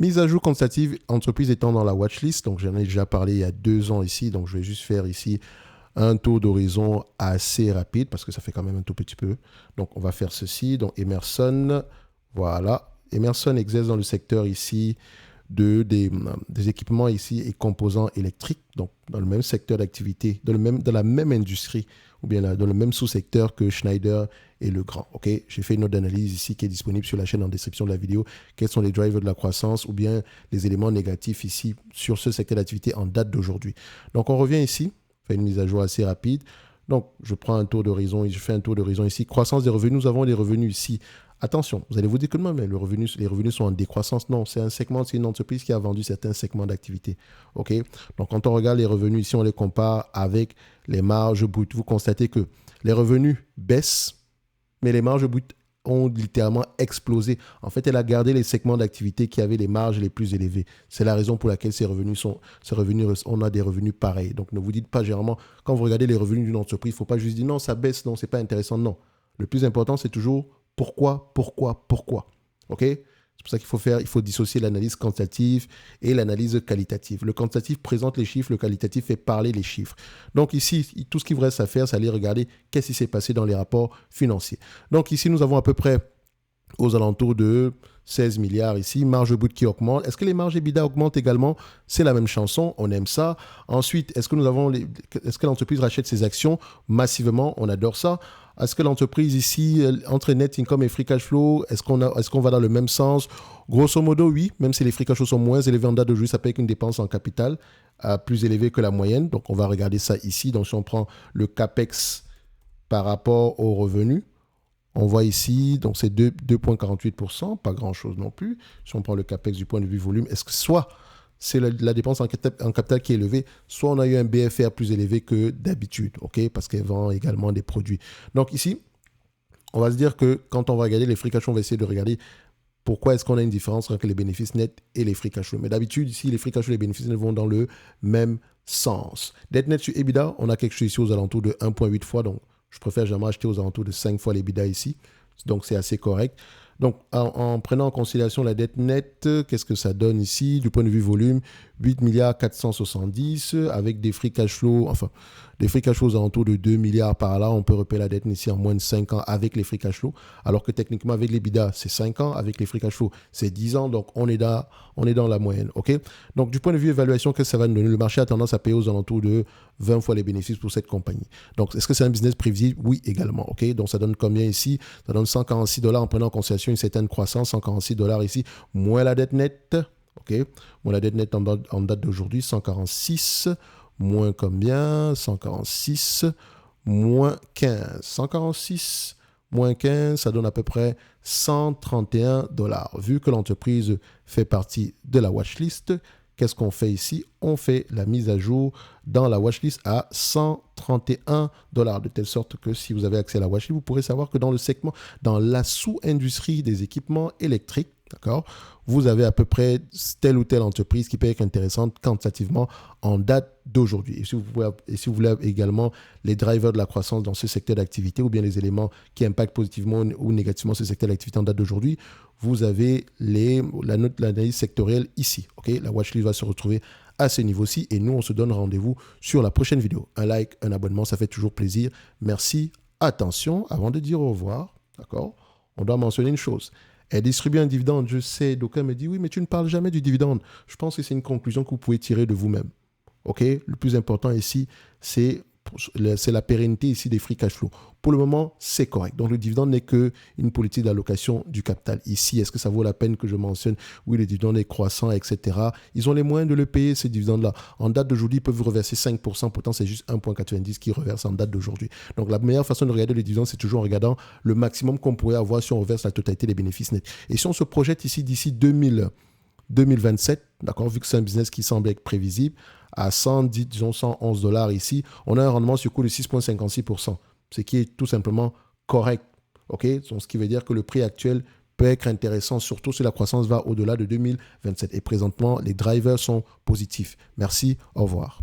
Mise à jour quantitative, entreprise étant dans la watchlist. Donc, j'en ai déjà parlé il y a 2 ans ici. Donc, je vais juste faire ici un tour d'horizon assez rapide parce que ça fait quand même un tout petit peu. Donc, on va faire ceci. Donc, Emerson, voilà. Emerson exerce dans le secteur ici des équipements ici et composants électriques, donc dans le même secteur d'activité, dans la même industrie, ou bien dans le même sous-secteur que Schneider et Legrand. Ok, j'ai fait une note d'analyse ici qui est disponible sur la chaîne en description de la vidéo. Quels sont les drivers de la croissance ou bien les éléments négatifs ici sur ce secteur d'activité en date d'aujourd'hui. Donc on revient ici, on fait une mise à jour assez rapide. Donc je prends un tour d'horizon, je fais un tour d'horizon ici. Croissance des revenus, nous avons des revenus ici. Attention, vous allez vous dire que non, mais les revenus sont en décroissance. Non, c'est un segment, c'est une entreprise qui a vendu certains segments d'activité. OK? Donc, quand on regarde les revenus ici, on les compare avec les marges brutes. Vous constatez que les revenus baissent, mais les marges brutes ont littéralement explosé. En fait, elle a gardé les segments d'activité qui avaient les marges les plus élevées. C'est la raison pour laquelle on a des revenus pareils. Donc, ne vous dites pas généralement, quand vous regardez les revenus d'une entreprise, il ne faut pas juste dire non, ça baisse, non, c'est pas intéressant. Non. Le plus important, c'est toujours pourquoi. OK? C'est pour ça il faut dissocier l'analyse quantitative et l'analyse qualitative. Le quantitatif présente les chiffres, le qualitatif fait parler les chiffres. Donc ici, tout ce qu'il vous reste à faire, c'est aller regarder qu'est-ce qui s'est passé dans les rapports financiers. Donc ici, nous avons à peu près aux alentours de 16 milliards ici, marge brute qui augmente. Est-ce que les marges EBITDA augmentent également? C'est la même chanson, on aime ça. Ensuite, est-ce que l'entreprise rachète ses actions massivement? On adore ça. Est-ce que l'entreprise ici, entre net income et free cash flow, est-ce qu'on va dans le même sens? Grosso modo, oui, même si les free cash flow sont moins élevés en date d'aujourd'hui, ça peut être une dépense en capital plus élevée que la moyenne. Donc, on va regarder ça ici. Donc, si on prend le CAPEX par rapport aux revenus, on voit ici, donc c'est 2,48%, pas grand-chose non plus. Si on prend le CAPEX du point de vue volume, est-ce que soit c'est la dépense en capital qui est élevée, soit on a eu un BFR plus élevé que d'habitude, ok, parce qu'elle vend également des produits. Donc ici, on va se dire que quand on va regarder les free cash flow, on va essayer de regarder pourquoi est-ce qu'on a une différence entre les bénéfices nets et les free cash flow. Mais d'habitude, ici, les free cash flow et les bénéfices nets vont dans le même sens. Dette nette sur EBITDA, on a quelque chose ici aux alentours de 1,8 fois, donc je préfère jamais acheter aux alentours de 5 fois l'EBITDA ici. Donc, c'est assez correct. Donc, en prenant en considération la dette nette, qu'est-ce que ça donne ici? Du point de vue volume, 8 milliards 470 avec des free cash flow, enfin, des free cash flow aux alentours de 2 milliards par là. On peut repayer la dette ici en moins de 5 ans avec les free cash flow. Alors que techniquement, avec les BIDA, c'est 5 ans. Avec les free cash flow, c'est 10 ans. Donc, on est dans la moyenne. OK? Donc, du point de vue évaluation, qu'est-ce que ça va nous donner? Le marché a tendance à payer aux alentours de 20 fois les bénéfices pour cette compagnie. Donc, est-ce que c'est un business prévisible? Oui, également. OK? Donc, ça donne combien ici? Ça donne 146 $ en prenant en considération une certaine croissance. 146 $ ici, moins la dette nette. OK? Moins la dette nette en date d'aujourd'hui, 146 moins combien? 146 moins 15. 146 moins 15, ça donne à peu près 131 $. Vu que l'entreprise fait partie de la watchlist, qu'est-ce qu'on fait ici? On fait la mise à jour dans la watchlist à 131 $. De telle sorte que si vous avez accès à la watchlist, vous pourrez savoir que dans le segment, dans la sous-industrie des équipements électriques, d'accord, vous avez à peu près telle ou telle entreprise qui peut être intéressante quantitativement en date d'aujourd'hui. Et si vous voulez également les drivers de la croissance dans ce secteur d'activité ou bien les éléments qui impactent positivement ou négativement ce secteur d'activité en date d'aujourd'hui, vous avez l'analyse sectorielle ici. Okay? La watchlist va se retrouver à ce niveau-ci et nous, on se donne rendez-vous sur la prochaine vidéo. Un like, un abonnement, ça fait toujours plaisir. Merci. Attention, avant de dire au revoir, d'accord, on doit mentionner une chose. Elle distribue un dividende. Je sais, d'aucuns me disent, oui, mais tu ne parles jamais du dividende. Je pense que c'est une conclusion que vous pouvez tirer de vous-même. OK? Le plus important ici, c'est la pérennité ici des free cash flow. Pour le moment, c'est correct. Donc, le dividende n'est qu'une politique d'allocation du capital. Ici, est-ce que ça vaut la peine que je mentionne? Oui, le dividende est croissant, etc. Ils ont les moyens de le payer, ces dividendes-là. En date d'aujourd'hui, ils peuvent vous reverser 5%. Pourtant, c'est juste 1,90 qu'ils reversent en date d'aujourd'hui. Donc, la meilleure façon de regarder les dividendes, c'est toujours en regardant le maximum qu'on pourrait avoir si on reverse la totalité des bénéfices nets. Et si on se projette ici d'ici 2027, d'accord, vu que c'est un business qui semble être prévisible, à 110, disons 111 $ ici, on a un rendement sur coût de 6,56%, ce qui est tout simplement correct. Okay? Donc, ce qui veut dire que le prix actuel peut être intéressant, surtout si la croissance va au-delà de 2027. Et présentement, les drivers sont positifs. Merci, au revoir.